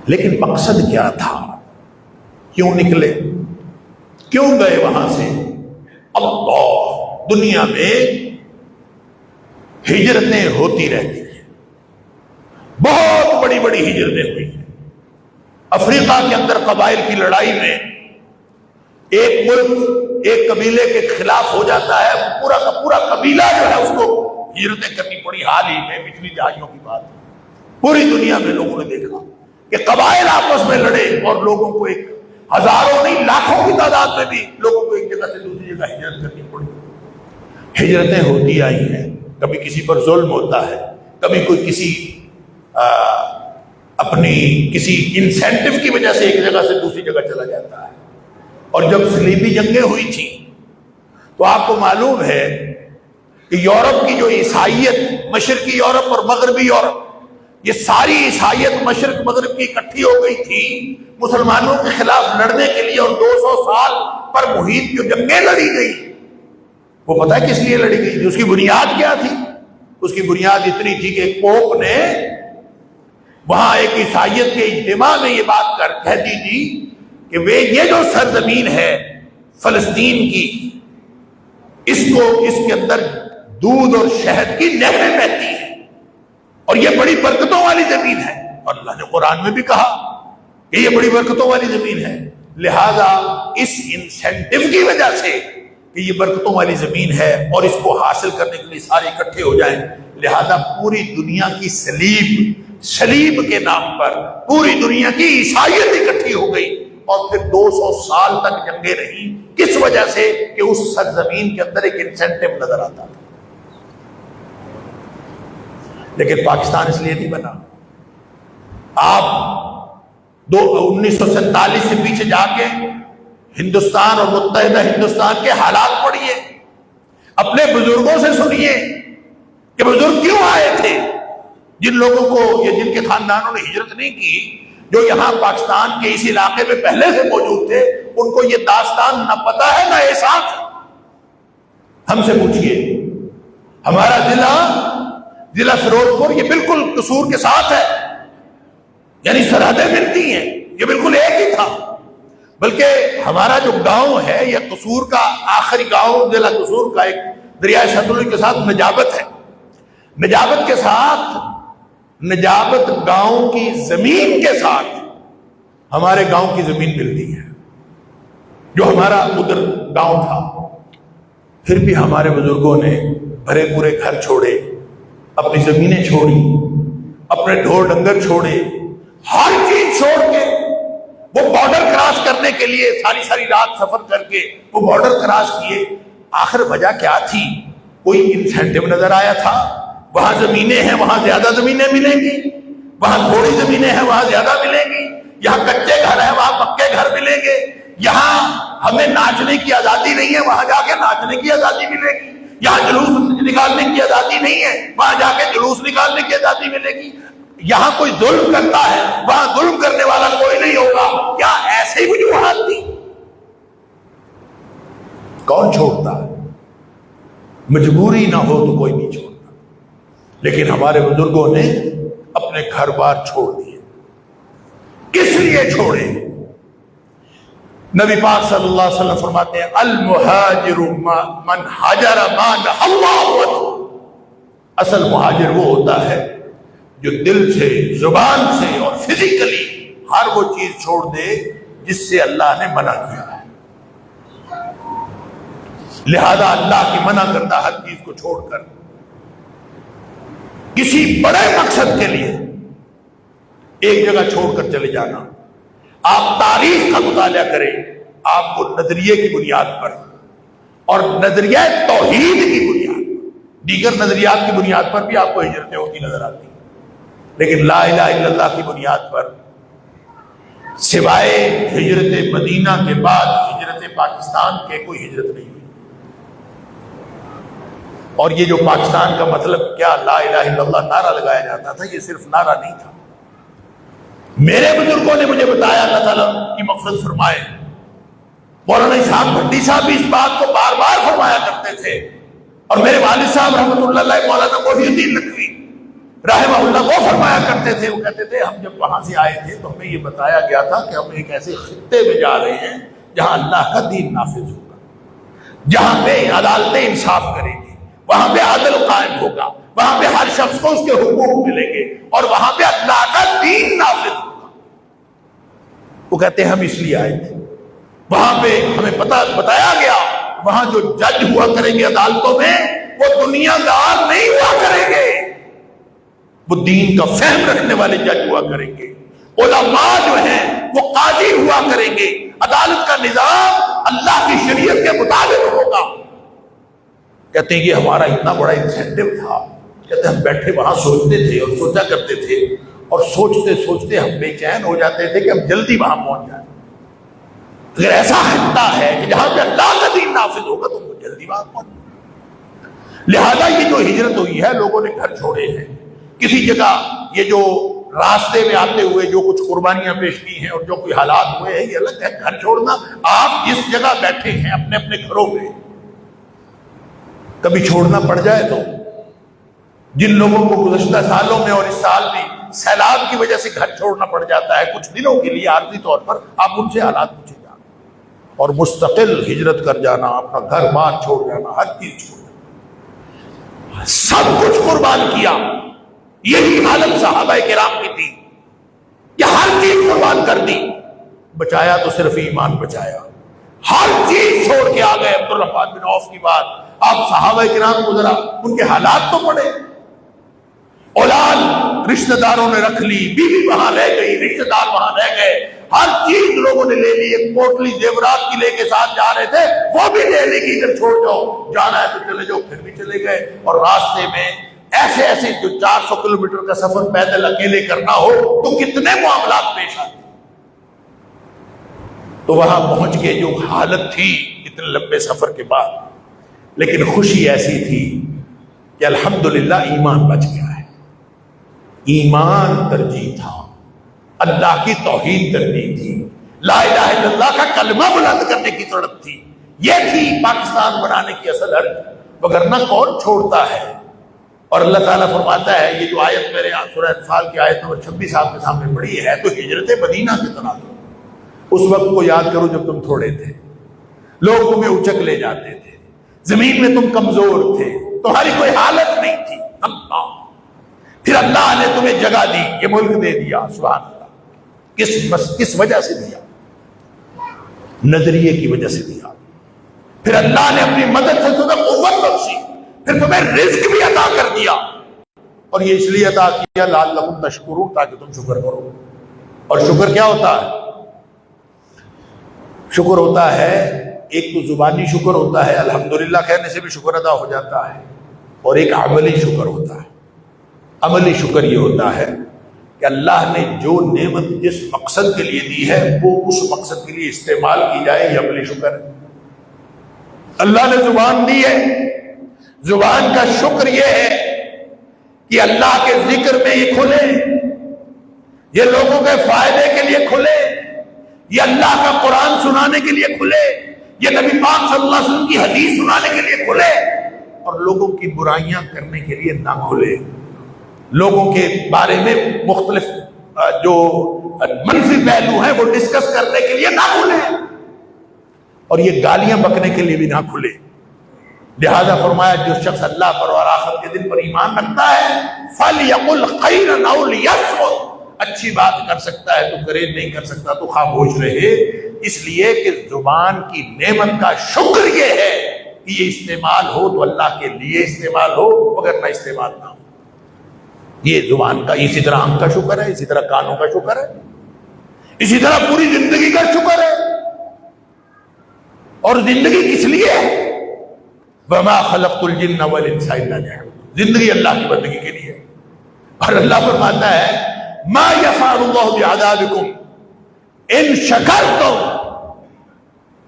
لیکن مقصد کیا تھا؟ کیوں نکلے؟ کیوں گئے وہاں سے؟ اللہ، دنیا میں ہجرتیں ہوتی رہتی ہیں، بہت بڑی بڑی ہجرتیں ہوئی ہیں۔ افریقہ کے اندر قبائل کی لڑائی میں ایک ملک ایک قبیلے کے خلاف ہو جاتا ہے، پورا کا پورا قبیلہ جو ہے اس کو ہجرتیں کرنی پڑی حال ہی میں، پچھلی دہائیوں کی بات ہے۔ پوری دنیا میں لوگوں نے دیکھا کہ قبائل آپس میں لڑے اور لوگوں کو ایک ہزاروں نہیں لاکھوں کی تعداد میں بھی لوگوں کو ایک جگہ سے دوسری جگہ ہجرت کرنی پڑی۔ ہجرتیں ہوتی آئی ہیں، کبھی کسی پر ظلم ہوتا ہے، کبھی کوئی کسی اپنی کسی انسینٹو کی وجہ سے ایک جگہ سے دوسری جگہ چلا جاتا ہے۔ اور جب صلیبی جنگیں ہوئی تھی تو آپ کو معلوم ہے کہ یورپ کی جو عیسائیت، مشرقی یورپ اور مغربی یورپ، یہ ساری عیسائیت مشرق مغرب کی اکٹھی ہو گئی تھی مسلمانوں کے خلاف لڑنے کے لیے، اور 200 سال پر محیط جو جنگیں لڑی گئی، وہ پتہ ہے کس لیے لڑی گئی؟ اس کی بنیاد کیا تھی؟ اس کی بنیاد اتنی تھی کہ پوپ نے وہاں ایک عیسائیت کے اجتماع میں یہ بات کہہ دی تھی کہ یہ جو سرزمین ہے فلسطین کی، اس کے اندر دودھ اور شہد کی نہریں بہتی ہیں اور یہ بڑی برکتوں والی زمین ہے، اور اللہ نے قرآن میں بھی کہا کہ یہ بڑی برکتوں والی زمین ہے، لہذا اس انسینٹو کی وجہ سے کہ یہ برکتوں والی زمین ہے اور اس کو حاصل کرنے کے لیے سارے اکٹھے ہو جائیں، لہذا پوری دنیا کی صلیب کے نام پر پوری دنیا کی عیسائیت اکٹھی ہو گئی، اور پھر 200 سال تک جنگیں رہی۔ کس وجہ سے؟ کہ اس سرزمین کے اندر ایک انسینٹو نظر آتا تھا۔ لیکن پاکستان اس لیے نہیں بنا۔ آپ 1947 سے پیچھے جا کے ہندوستان اور متحدہ ہندوستان کے حالات پڑھیے، اپنے بزرگوں سے سنیے کہ بزرگ کیوں آئے تھے، جن لوگوں کو یا جن کے خاندانوں نے ہجرت نہیں کی، جو یہاں پاکستان کے اس علاقے میں پہلے سے موجود تھے، ان کو یہ داستان نہ پتہ ہے نہ احساس ہے۔ ہم سے پوچھئے، ہمارا ضلع فیروزپور یہ بالکل قصور کے ساتھ ہے، یعنی سرحدیں ملتی ہیں، یہ بالکل ایک ہی تھا، بلکہ ہمارا جو گاؤں ہے یہ قصور کا آخری گاؤں ضلع قصور کا ایک دریائے ستلج کے ساتھ نجابت ہے، نجابت کے ساتھ نجابت گاؤں کی زمین کے ساتھ ہمارے گاؤں کی زمین ملتی ہے، جو ہمارا ادھر گاؤں تھا۔ پھر بھی ہمارے بزرگوں نے بھرے پورے گھر چھوڑے، اپنی زمینیں چھوڑی، اپنے ڈھور ڈنگر چھوڑے، ہر چیز چھوڑ کے وہ بارڈر کراس کرنے کے لیے ساری رات سفر کر کے وہ بارڈر کراس کیے۔ آخر وجہ کیا تھی؟ کوئی انسینٹو نظر آیا تھا؟ وہاں زمینیں ہیں وہاں زیادہ زمینیں ملیں گی، وہاں تھوڑی زمینیں ہیں وہاں زیادہ ملیں گی، یہاں کچے گھر ہیں وہاں پکے گھر ملیں گے، یہاں ہمیں ناچنے کی آزادی نہیں ہے وہاں جا کے ناچنے کی آزادی ملے گی، یہاں جلوس نکالنے کی آزادی نہیں ہے وہاں جا کے جلوس نکالنے کی آزادی ملے گی، یہاں کوئی ظلم کرتا ہے وہاں ظلم کرنے والا کوئی نہیں ہوگا۔ کیا ایسے ہی وجوہات تھی؟ کون چھوڑتا ہے؟ مجبوری نہ ہو تو کوئی نہیں چھوڑتا، لیکن ہمارے بزرگوں نے اپنے گھر بار چھوڑ دیے۔ کس لیے چھوڑے؟ نبی پاک صلی اللہ علیہ وسلم فرماتے ہیں المہاجر من ہاجر ما نہى اللہ عنہ، اصل مہاجر وہ ہوتا ہے جو دل سے، زبان سے اور فزیکلی ہر وہ چیز چھوڑ دے جس سے اللہ نے منع کیا ہے۔ لہذا اللہ کی منع کردہ ہر چیز کو چھوڑ کر کسی بڑے مقصد کے لیے ایک جگہ چھوڑ کر چلے جانا۔ آپ تاریخ کا مطالعہ کریں، آپ کو نظریے کی بنیاد پر اور نظریہ توحید کی بنیاد پر، دیگر نظریات کی بنیاد پر بھی آپ کو ہجرتیں ہوتی نظر آتی ہیں، لیکن لا الہ الا اللہ کی بنیاد پر سوائے ہجرت مدینہ کے بعد ہجرت پاکستان کے کوئی ہجرت نہیں ہوئی۔ اور یہ جو پاکستان کا مطلب کیا لا الہ الا اللہ نعرہ لگایا جاتا تھا، یہ صرف نعرہ نہیں تھا۔ میرے بزرگوں نے مجھے بتایا، اللہ تعالیٰ کی مغفرت فرمائے، مولانا اسحاق بھٹی صاحب بھی اس بات کو بار بار فرمایا کرتے تھے، اور میرے والد صاحب رحمۃ اللہ علیہ مولانا محی الدین نقوی رحمہ اللہ وہ فرمایا کرتے تھے، وہ کہتے تھے ہم جب وہاں سے آئے تھے تو ہمیں یہ بتایا گیا تھا کہ ہم ایک ایسے خطے میں جا رہے ہیں جہاں اللہ کا دین نافذ ہوگا، جہاں پہ عدالتیں انصاف کریں گی، وہاں پہ عدل قائم ہوگا، وہاں پہ ہر شخص کو اس کے حقوق ملیں گے، اور وہاں پہ اللہ کا دین نافذ ہوگا۔ وہ کہتے ہیں ہم اس لیے آئے تھے، وہاں پہ ہمیں بتایا گیا وہاں جو جج ہوا کریں گے عدالتوں میں وہ دنیا دار نہیں ہوا کریں گے، وہ دین کا فہم رکھنے والے جج ہوا کریں گے، علماء جو ہیں وہ قاضی ہوا کریں گے، عدالت کا نظام اللہ کی شریعت کے مطابق ہوگا۔ کہتے ہیں یہ ہمارا اتنا بڑا انسینٹیو تھا، کہتے ہیں ہم بیٹھے وہاں سوچتے تھے اور سوچا کرتے تھے، اور سوچتے سوچتے ہم بے چین ہو جاتے تھے کہ ہم جلدی وہاں پہنچ جائیں۔ اگر ایسا خطہ ہے کہ جہاں پہ اللہ کا دین نافذ ہوگا تو ہم جلدی وہاں پہنچ۔ لہذا یہ جو ہجرت ہوئی ہے، لوگوں نے گھر چھوڑے ہیں، کسی جگہ یہ جو راستے میں آتے ہوئے جو کچھ قربانیاں پیش کی ہیں اور جو کوئی حالات ہوئے ہیں، یہ الگ ہے۔ گھر چھوڑنا، آپ جس جگہ بیٹھے ہیں اپنے اپنے گھروں میں، کبھی چھوڑنا پڑ جائے تو جن لوگوں کو گزشتہ سالوں میں اور اس سال میں سیلاب کی وجہ سے گھر چھوڑنا پڑ جاتا ہے کچھ دنوں کے لیے عارضی طور پر، آپ ان سے حالات پوچھے جانا، اور مستقل ہجرت کر جانا، اپنا گھر بار چھوڑ جانا، ہر چیز چھوڑ جانا، سب کچھ قربان کیا۔ یہی حالت صحابہ کرام کی تھی کہ ہر چیز قربان کر دی، بچایا تو صرف ایمان بچایا، ہر چیز چھوڑ کے آ گئے۔ عبد الرحمن بن عوف کی بات آپ صحابہ کرام کو ذرا ان کے حالات تو پڑھے، اولاد رشتہ داروں نے رکھ لی، بیوی وہاں رہ گئی، رشتہ دار وہاں رہ گئے، ہر چیز لوگوں نے لے لی، ایک پوٹلی زیورات کی لے کے ساتھ جا رہے تھے، وہ بھی لے لی کہ ادھر چھوڑ جاؤ، جانا ہے تو چلے جاؤ، پھر بھی چلے گئے۔ اور راستے میں ایسے ایسے جو 400 کلومیٹر کا سفر پیدل اکیلے کرنا ہو تو کتنے معاملات پیش آتے۔ تو وہاں پہنچ کے جو حالت تھی اتنے لمبے سفر کے بعد، لیکن خوشی ایسی تھی کہ الحمدللہ ایمان بچ گیا ہے، ایمان ترجیح تھا، اللہ کی توحید ترجیح تھی، لا الہ الا اللہ کا کلمہ بلند کرنے کی تڑپ تھی، یہ تھی پاکستان بنانے کی اصل حرج، وگرنہ کون چھوڑتا ہے۔ اور اللہ تعالیٰ فرماتا ہے، یہ جو آیت میرے سورہ انفال کی آیت نمبر 26 آپ کے سامنے پڑھی ہے، تو ہجرت مدینہ کی طرح اس وقت کو یاد کرو جب تم تھوڑے تھے، لوگ تمہیں اچک لے جاتے تھے، زمین میں تم کمزور تھے، تمہاری کوئی حالت نہیں تھی، اللہ پھر اللہ نے تمہیں جگہ دی، یہ ملک دے دیا، سبحان اللہ۔ کس وجہ سے دیا؟ نظریے کی وجہ سے دیا۔ پھر اللہ نے اپنی مدد سے تمہیں قوت بخشی، پھر تمہیں رزق بھی عطا کر دیا، اور یہ اس لیے عطا کیا لعلکم تشکرون، تاکہ تم شکر کرو۔ اور شکر کیا ہوتا ہے؟ شکر ہوتا ہے ایک تو زبانی شکر ہوتا ہے، الحمدللہ کہنے سے بھی شکر ادا ہو جاتا ہے، اور ایک عملی شکر ہوتا ہے۔ عملی شکر یہ ہوتا ہے کہ اللہ نے جو نعمت جس مقصد کے لیے دی ہے وہ اس مقصد کے لیے استعمال کی جائے، یہ عملی شکر ہے۔ اللہ نے زبان دی ہے، زبان کا شکر یہ ہے کہ اللہ کے ذکر میں یہ کھلے، یہ لوگوں کے فائدے کے لیے کھلے، یہ اللہ کا قرآن سنانے کے لیے کھلے، یہ نبی پاک صلی اللہ علیہ وسلم کی حدیث سنانے کے لیے کھلے، اور لوگوں کی برائیاں کرنے کے لیے نہ کھلے، لوگوں کے بارے میں مختلف جو منفی پہلو ہیں وہ ڈسکس کرنے کے لیے نہ کھلے، اور یہ گالیاں بکنے کے لیے بھی نہ کھلے۔ لہذا فرمایا جو شخص اللہ پر اور آخر کے دن پر ایمان رکھتا ہے فَلْيَقُلْ خَيْرًا أَوْ لِيَصْمُتْ، اچھی بات کر سکتا ہے تو کرے، نہیں کر سکتا تو خاموش رہے، اس لیے کہ زبان کی نعمت کا شکر یہ ہے کہ یہ استعمال ہو تو اللہ کے لیے استعمال ہو، مگر نہ استعمال نہ ہو۔ یہ زبان کا، اسی طرح آنکھ کا شکر ہے، اسی طرح کانوں کا شکر ہے، اسی طرح پوری زندگی کا شکر ہے۔ اور زندگی کس لیے ہے؟ وَمَا خَلَقْتُ الْجِنَّ وَالْإِنسَ إِلَّا لِيَعْبُدُونِ، زندگی اللہ کی بندگی کے لیے۔ اور اللہ فرماتا ہے مَا يَفْعَلُ اللَّهُ بِعَذَابِكُمْ إِن شَكَرْتُمْ،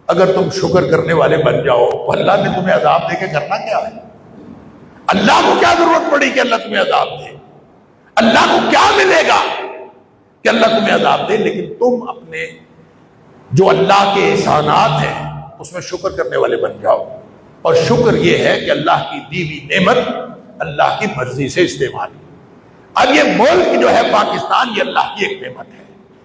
اگر تم شکر کرنے والے بن جاؤ تو اللہ نے تمہیں عذاب دے کے کرنا کیا ہے؟ اللہ کو کیا ضرورت پڑی کہ اللہ تمہیں عذاب دے؟ اللہ کو کیا ملے گا کہ اللہ تمہیں عذاب دے؟ لیکن تم اپنے جو اللہ کے احسانات ہیں اس میں شکر کرنے والے بن جاؤ، اور شکر یہ ہے کہ اللہ کی دی ہوئی نعمت اللہ کی مرضی سے استعمال۔ اب یہ ملک جو ہے پاکستان، یہ اللہ کی ایک نعمت ہے،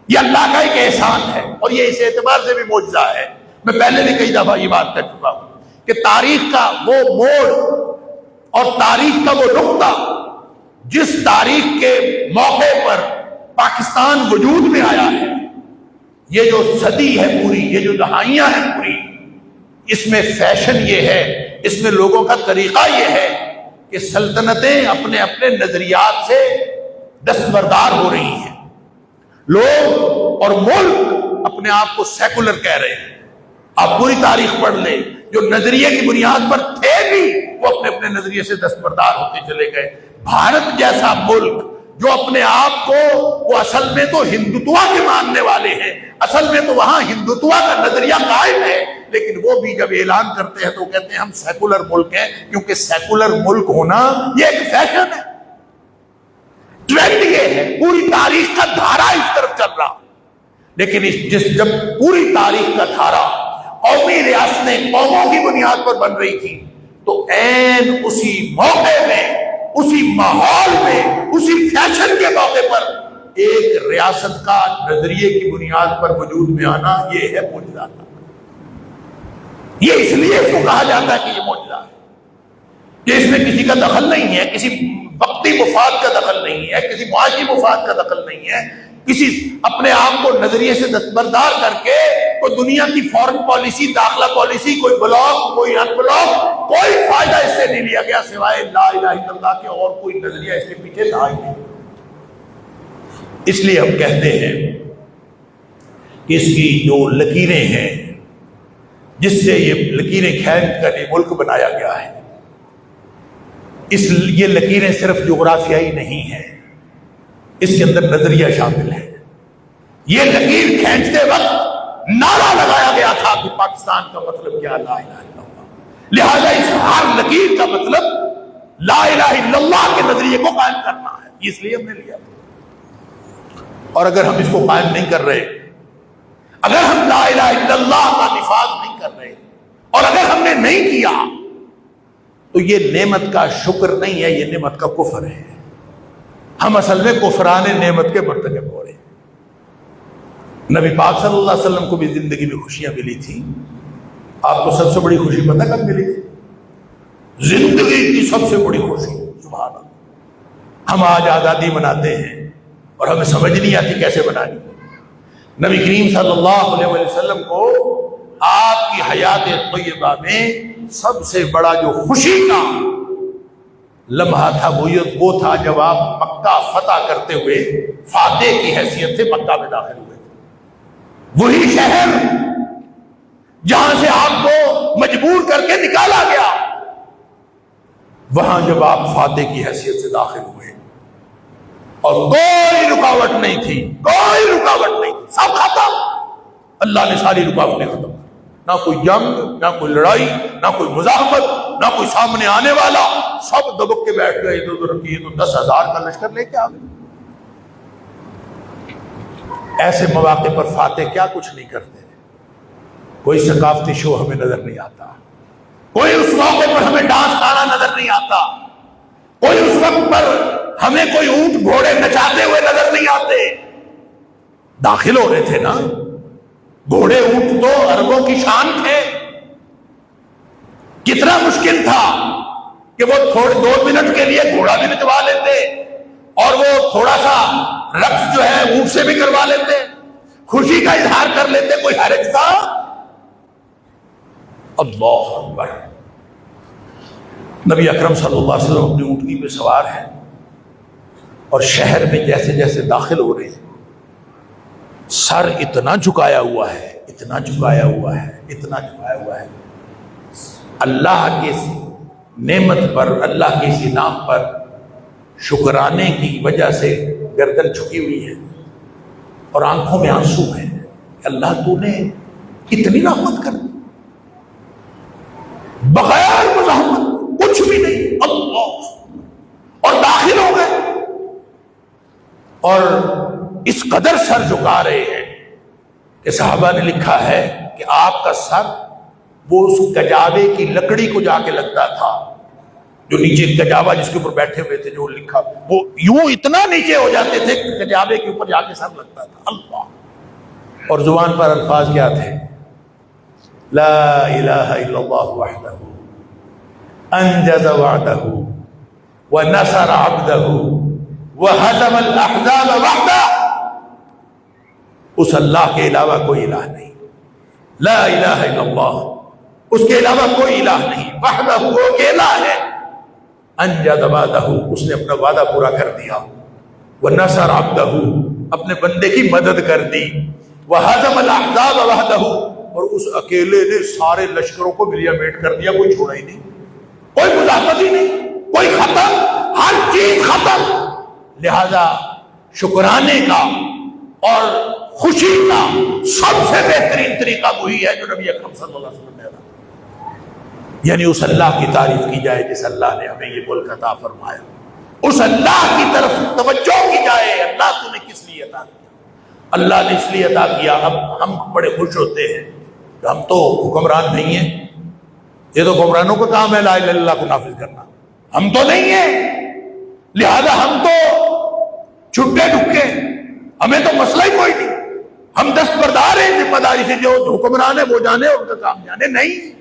یہ اللہ کا ایک احسان ہے، اور یہ اس اعتبار سے بھی معجزہ ہے، میں پہلے بھی کئی دفعہ یہ بات کر چکا ہوں کہ تاریخ کا وہ موڑ اور تاریخ کا وہ نقطہ جس تاریخ کے موقع پر پاکستان وجود میں آیا ہے، یہ جو صدی ہے پوری، یہ جو دہائیاں ہیں پوری، اس میں فیشن یہ ہے اس میں لوگوں کا طریقہ یہ ہے کہ سلطنتیں اپنے اپنے نظریات سے دستبردار ہو رہی ہیں، لوگ اور ملک اپنے آپ کو سیکولر کہہ رہے ہیں۔ آپ پوری تاریخ پڑھ لیں، جو نظریے کی بنیاد پر تھے بھی وہ اپنے اپنے نظریے سے دستبردار ہوتے چلے گئے۔ بھارت جیسا ملک جو اپنے آپ کو وہ اصل میں تو ہندوتوا کے ماننے والے ہیں، اصل میں تو وہاں ہندوتوا کا نظریہ قائم ہے، لیکن وہ بھی جب اعلان کرتے ہیں تو کہتے ہیں ہم سیکولر ملک ہیں، کیونکہ سیکولر ملک ہونا یہ ایک فیشن ہے، ٹرینڈ یہ ہے، پوری تاریخ کا دھارا اس طرف چل رہا۔ لیکن جب پوری تاریخ کا دھارا قومی ریاستیں قوموں کی بنیاد پر بن رہی تھی، تو عین اسی موقع میں، اسی ماحول میں، اسی فیشن کے موقع پر ایک ریاست کا نظریے کی بنیاد پر وجود میں آنا، یہ ہے معجزہ۔ یہ اس لیے اس کو کہا جاتا ہے کہ یہ معجزہ ہے کہ اس میں کسی کا دخل نہیں ہے، کسی وقتی مفاد کا دخل نہیں ہے، کسی معاشی مفاد کا دخل نہیں ہے، کسی اپنے آپ کو نظریے سے دستبردار کر کے کوئی دنیا کی فورن پالیسی، داخلہ پالیسی، کوئی بلاک، کوئی ان بلاک، کوئی فائدہ اس سے نہیں لیا گیا سوائے لا الہ الا اللہ کے، اور کوئی نظریہ اس کے پیچھے تھا ہی نہیں۔ اس لیے ہم کہتے ہیں کہ اس کی جو لکیریں ہیں، جس سے یہ لکیریں کھینچ کر یہ ملک بنایا گیا ہے، یہ لکیریں صرف جغرافیائی نہیں ہیں، اس کے اندر نظریہ شامل ہے۔ یہ لکیر کھینچتے وقت نعرہ لگایا گیا تھا کہ پاکستان کا مطلب کیا؟ لا الہ الا اللہ۔ لہذا اس ہر لکیر کا مطلب لا الہ الا اللہ کے نظریے کو قائم کرنا ہے، اس لیے ہم نے لیا۔ اور اگر ہم اس کو قائم نہیں کر رہے، اگر ہم لا الہ الا اللہ کا نفاذ نہیں کر رہے، اور اگر ہم نے نہیں کیا، تو یہ نعمت کا شکر نہیں ہے، یہ نعمت کا کفر ہے۔ ہم اصل میں کفران نعمت کے مرتکب ہو رہے ہیں۔ نبی پاک صلی اللہ علیہ وسلم کو بھی زندگی میں خوشیاں ملی تھیں، آپ کو سب سے بڑی خوشی پتہ کب ملی تھی؟ زندگی کی سب سے بڑی خوشی، سبحان اللہ۔ ہم آج آزادی مناتے ہیں اور ہمیں سمجھ نہیں آتی کیسے منانی۔ نبی کریم صلی اللہ علیہ وسلم کو آپ کی حیات طیبہ میں سب سے بڑا جو خوشی کا لمحہ تھا وہ تھا جب آپ مکہ فتح کرتے ہوئے فاتح کی حیثیت سے مکہ میں داخل ہوئے، وہی شہر جہاں سے آپ کو مجبور کر کے نکالا گیا، وہاں جب آپ فاتح کی حیثیت سے داخل ہوئے اور کوئی رکاوٹ نہیں تھی، کوئی رکاوٹ نہیں تھی، سب ختم، اللہ نے ساری رکاوٹیں ختم، نہ کوئی جنگ، نہ کوئی لڑائی، نہ کوئی مزاحمت، نہ کوئی سامنے آنے والا، سب دبک کے بیٹھ گئے ادھر ادھر کیے تو 10,000 کا لشکر لے کے آ گئے۔ ایسے مواقع پر فاتح کیا کچھ نہیں کرتے، کوئی ثقافتی شو ہمیں نظر نہیں آتا، کوئی اس موقع پر ہمیں ڈانس گانا نظر نہیں آتا، کوئی اس وقت پر ہمیں کوئی اونٹ گھوڑے نچاتے ہوئے نظر نہیں آتے۔ داخل ہو رہے تھے نا، گھوڑے اونٹ تو عربوں کی شان تھے، کتنا مشکل تھا کہ وہ تھوڑے 2 منٹ کے لیے گھوڑا بھی نچوا لیتے اور وہ تھوڑا سا رقص جو ہے اونٹ سے بھی کروا لیتے، خوشی کا اظہار کر لیتے، کوئی حرج تھا؟ اللہ اکبر۔ نبی اکرم صلی اللہ علیہ وسلم اپنی اونٹنی پہ سوار ہیں اور شہر میں جیسے جیسے داخل ہو رہے ہیں، سر اتنا جھکایا ہوا ہے، اتنا جھکایا ہوا ہے، اتنا جھکایا ہوا ہے، اللہ کی نعمت پر، اللہ کے اس انعام پر شکرانے کی وجہ سے گردن جھکی ہوئی ہے اور آنکھوں میں آنسو ہیں۔ اللہ تو نے اتنی رحمت کر دی بغیر مزاحمت، کچھ بھی نہیں، اللہ، اور داخل ہو گئے اور اس قدر سر جھکا رہے ہیں کہ صحابہ نے لکھا ہے کہ آپ کا سر وہ اس گجاوے کی لکڑی کو جا کے لگتا تھا، جو نیچے گجاوا جس کے اوپر بیٹھے ہوئے تھے، جو لکھا وہ یوں اتنا نیچے ہو جاتے تھے کہ گجاوے کے اوپر جا کے سر لگتا تھا۔ اللہ، اور زبان پر الفاظ کیا تھے؟ لا الہ الا اللہ وحدہ انجز وعدہ ونصر عبدہ وہزم الاحزاب وحدہ۔ اس اللہ کے علاوہ کوئی الہ نہیں، لا الہ الا اللہ اس کے علاوہ کوئی الہ نہیں، وحدہ وہ اکیلا ہے، انجز وعدہ اس نے اپنا وعدہ پورا کر دیا، ونصر عبدہ اپنے بندے کی مدد کر دی، وہزم الاحزاب وحدہ اور اس اکیلے نے سارے لشکروں کو ملیا میٹ کر دیا، کوئی چھوڑا ہی نہیں، کوئی مزاحمت ہی نہیں، کوئی ختم، ہر چیز ختم۔ لہذا شکرانے کا اور خوشی کا سب سے بہترین طریقہ وہی ہے جو نبی اکرم صلی اللہ علیہ وسلم نے بتایا، یعنی اس اللہ کی تعریف کی جائے جس اللہ نے ہمیں یہ ملک عطا فرمایا، اس اللہ کی طرف توجہ کی جائے، اللہ تو نے کس لیے عطا کیا، اللہ نے اس لیے عطا کیا۔ اب ہم بڑے خوش ہوتے ہیں کہ ہم تو حکمران نہیں ہیں، یہ تو حکمرانوں کا کام ہے لا الہ الا اللہ کو نافذ کرنا، ہم تو نہیں ہیں، لہذا ہم تو چھٹے ڈھکے، ہمیں تو مسئلہ ہی کوئی نہیں، ہم دستبردار ہیں ذمہ داری سے، جو حکمران ہے وہ جانے ان کا کام جانے۔ نہیں،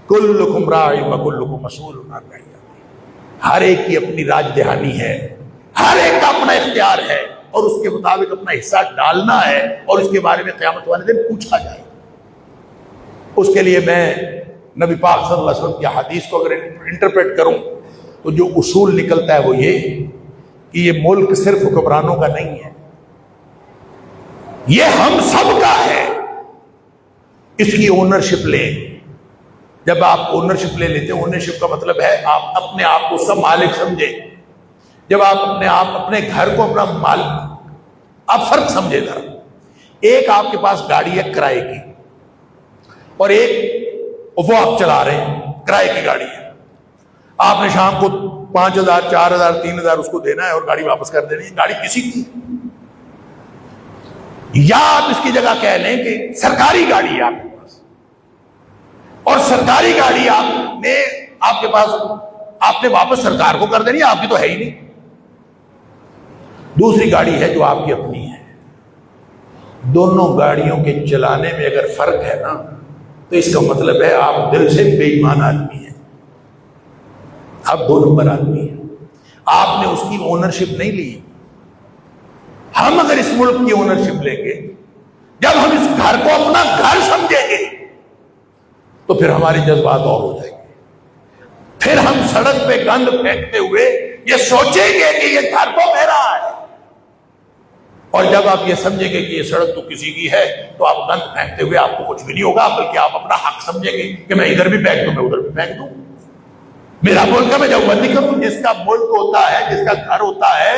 کلکم راع وکلکم مسئول عن رعیتہ، ہر ایک کی اپنی راج دہانی ہے، ہر ایک کا اپنا اختیار ہے اور اس کے مطابق اپنا حصہ ڈالنا ہے، اور اس کے بارے میں قیامت والے دن پوچھا جائے۔ اس کے لیے میں نبی پاک صلی اللہ علیہ وسلم کی حدیث کو اگر انٹرپریٹ کروں تو جو اصول نکلتا ہے وہ یہ کہ یہ ملک صرف حکمرانوں کا نہیں ہے، یہ ہم سب کا ہے، اس کی اونرشپ لیں۔ جب آپ اونرشپ لے لیتے ہیں، اونرشپ کا مطلب ہے آپ اپنے آپ کو سب مالک سمجھیں۔ جب آپ اپنے گھر کو اپنا مالک، آپ فرق سمجھے ذرا، ایک آپ کے پاس گاڑی ہے کرائے کی، اور ایک وہ آپ چلا رہے ہیں کرائے کی گاڑی ہے، آپ نے شام کو 5,000 4,000 3,000 اس کو دینا ہے اور گاڑی واپس کر دینی ہے، گاڑی کسی کی، یا آپ اس کی جگہ کہہ لیں کہ سرکاری گاڑی ہے آپ کے پاس، اور سرکاری گاڑی آپ کے پاس آپ نے واپس سرکار کو کر دینی ہے، آپ کی تو ہے ہی نہیں۔ دوسری گاڑی ہے جو آپ کی اپنی ہے، دونوں گاڑیوں کے چلانے میں اگر فرق ہے نا تو اس کا مطلب ہے آپ دل سے بے ایمان آدمی ہیں، آپ 2 نمبر آدمی ہیں، آپ نے اس کی اونرشپ نہیں لی۔ ہم اگر اس ملک کی اونرشپ لیں گے، جب ہم اس گھر کو اپنا گھر سمجھیں گے تو پھر ہمارے جذبات اور ہو جائیں گے، پھر ہم سڑک پہ گند پھینکتے ہوئے یہ سوچیں گے کہ یہ گھر کو میرا ہے، اور جب آپ یہ سمجھیں گے کہ یہ سڑک تو کسی کی ہے تو آپ گند پھینکتے ہوئے آپ کو کچھ بھی نہیں ہوگا، بلکہ آپ اپنا حق سمجھیں گے کہ میں ادھر بھی پھینک دوں، میں ادھر بھی پھینک دوں، میرا ملک ہے میں دیوبندی کروں۔ جس کا ملک ہوتا ہے، جس کا گھر ہوتا ہے،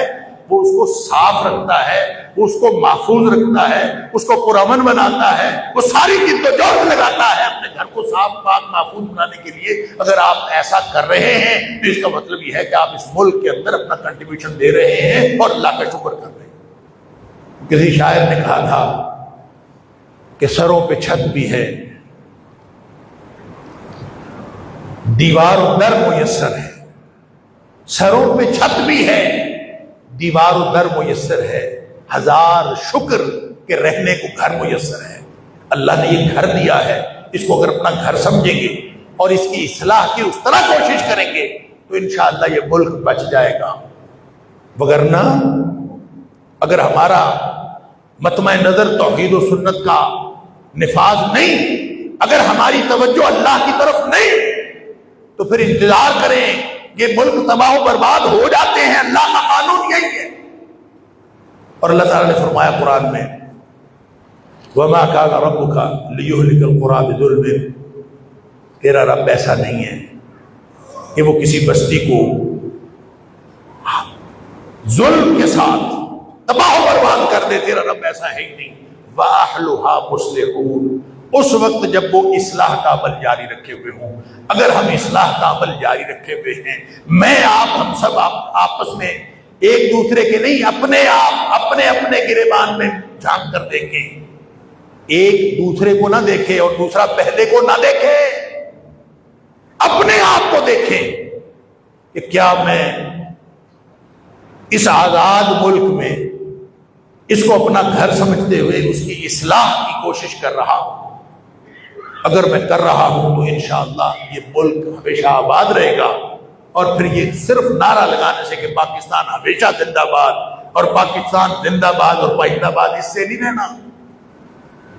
وہ اس کو صاف رکھتا ہے، وہ اس کو محفوظ رکھتا ہے، اس کو پرامن بناتا ہے، وہ ساری جدوجہد لگاتا ہے اپنے گھر کو صاف پاک محفوظ بنانے کے لیے۔ اگر آپ ایسا کر رہے ہیں تو اس کا مطلب یہ ہے کہ آپ اس ملک کے اندر اپنا کنٹریبیوشن دے رہے ہیں اور اللہ کا شکر کر رہے ہیں۔ کسی شاعر نے کہا تھا کہ سروں پہ چھت بھی ہے، دیوار و در میسر ہے، سروں پہ چھت بھی ہے، دیوار و در میسر ہے، ہزار شکر کہ رہنے کو گھر میسر ہے۔ اللہ نے یہ گھر دیا ہے، اس کو اگر اپنا گھر سمجھیں گے اور اس کی اصلاح کی اس طرح کوشش کریں گے تو انشاءاللہ یہ ملک بچ جائے گا۔ وگرنہ اگر ہمارا مطمع نظر توحید و سنت کا نفاذ نہیں، اگر ہماری توجہ اللہ کی طرف نہیں، تو پھر انتظار کریں، یہ ملک تباہ و برباد ہو جاتے ہیں، اللہ کا قانون یہی ہے۔ اور اللہ تعالیٰ نے فرمایا قرآن میں وَمَا كَانَ رَبُّكَ لِيُهْلِكَ الْقُرَىٰ بِظُلْمٍ، تیرا رب ایسا نہیں ہے کہ وہ کسی بستی کو ظلم کے ساتھ تباہ و برباد کر دے، تیرا رب ایسا ہے ہی نہیں۔ وَأَهْلُهَا مُصْلِحُونَ، اس وقت جب وہ اصلاح کا عمل جاری رکھے ہوئے ہوں۔ اگر ہم اصلاح کا عمل جاری رکھے ہوئے ہیں، میں آپ ہم سب آپس میں ایک دوسرے کے نہیں، اپنے آپ اپنے اپنے گریبان میں جھانک کر دیکھیں، ایک دوسرے کو نہ دیکھے اور دوسرا پہلے کو نہ دیکھے، اپنے آپ کو دیکھیں کہ کیا میں اس آزاد ملک میں اس کو اپنا گھر سمجھتے ہوئے اس کی اصلاح کی کوشش کر رہا ہوں۔ اگر میں کر رہا ہوں تو انشاءاللہ یہ ملک ہمیشہ آباد رہے گا۔ اور پھر یہ صرف نعرہ لگانے سے کہ پاکستان ہمیشہ زندہ باد اور پاکستان زندہ باد اور پائندہ باد، اس سے نہیں رہنا۔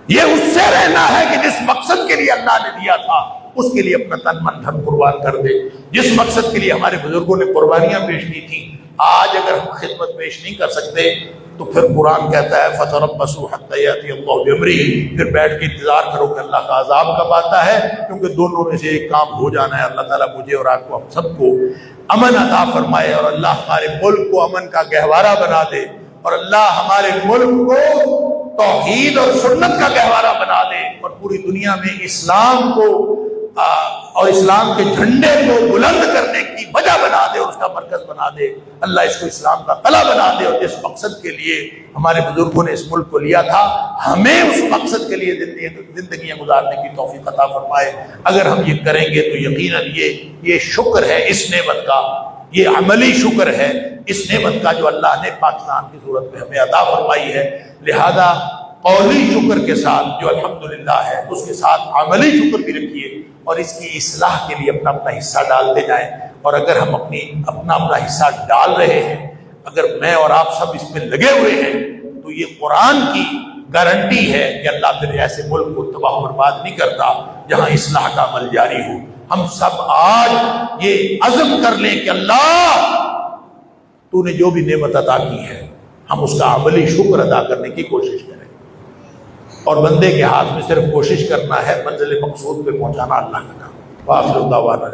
یہ اس سے رہنا ہے کہ جس مقصد کے لیے اللہ نے دیا تھا اس کے لیے اپنا تن من دھن قربان کر دے، جس مقصد کے لیے ہمارے بزرگوں نے قربانیاں پیش کی تھیں آج اگر ہم خدمت پیش نہیں کر سکتے تو پھر قرآن کہتا ہے فَتَرَبَّصُوا حَتَّىٰ يَأْتِيَ اللَّهُ بِأَمْرِهِ، پھر بیٹھ کے انتظار کرو کہ اللہ کا عذاب کب آتا ہے، کیونکہ دونوں میں سے ایک کام ہو جانا ہے۔ اللہ تعالیٰ مجھے اور آپ کو ہم سب کو امن عطا فرمائے، اور اللہ ہمارے ملک کو امن کا گہوارہ بنا دے، اور اللہ ہمارے ملک کو توحید اور سنت کا گہوارہ بنا دے، اور پوری دنیا میں اسلام کو اور اسلام کے جھنڈے کو بلند کرنے کی وجہ بنا دے اور اس کا مرکز بنا دے۔ اللہ اس کو اسلام کا قلعہ بنا دے، اور جس مقصد کے لیے ہمارے بزرگوں نے اس ملک کو لیا تھا ہمیں اس مقصد کے لیے زندگیاں گزارنے کی توفیق عطا فرمائے۔ اگر ہم یہ کریں گے تو یقیناً یہ شکر ہے اس نعمت کا، یہ عملی شکر ہے اس نعمت کا جو اللہ نے پاکستان کی صورت میں ہمیں عطا فرمائی ہے۔ لہذا قولی شکر کے ساتھ جو الحمدللہ ہے اس کے ساتھ عملی شکر بھی رکھیے، اور اس کی اصلاح کے لیے اپنا اپنا حصہ ڈالتے جائیں۔ اور اگر ہم اپنا حصہ ڈال رہے ہیں، اگر میں اور آپ سب اس میں لگے ہوئے ہیں، تو یہ قرآن کی گارنٹی ہے کہ اللہ پھر ایسے ملک کو تباہ و برباد نہیں کرتا جہاں اصلاح کا عمل جاری ہو۔ ہم سب آج یہ عزم کر لیں کہ اللہ تو نے جو بھی نعمت عطا کی ہے ہم اس کا عملی شکر ادا کرنے کی کوشش کریں، اور بندے کے ہاتھ میں صرف کوشش کرنا ہے، منزل مقصود پہ پہنچانا اللہ کا کام۔ وآخر دعوانا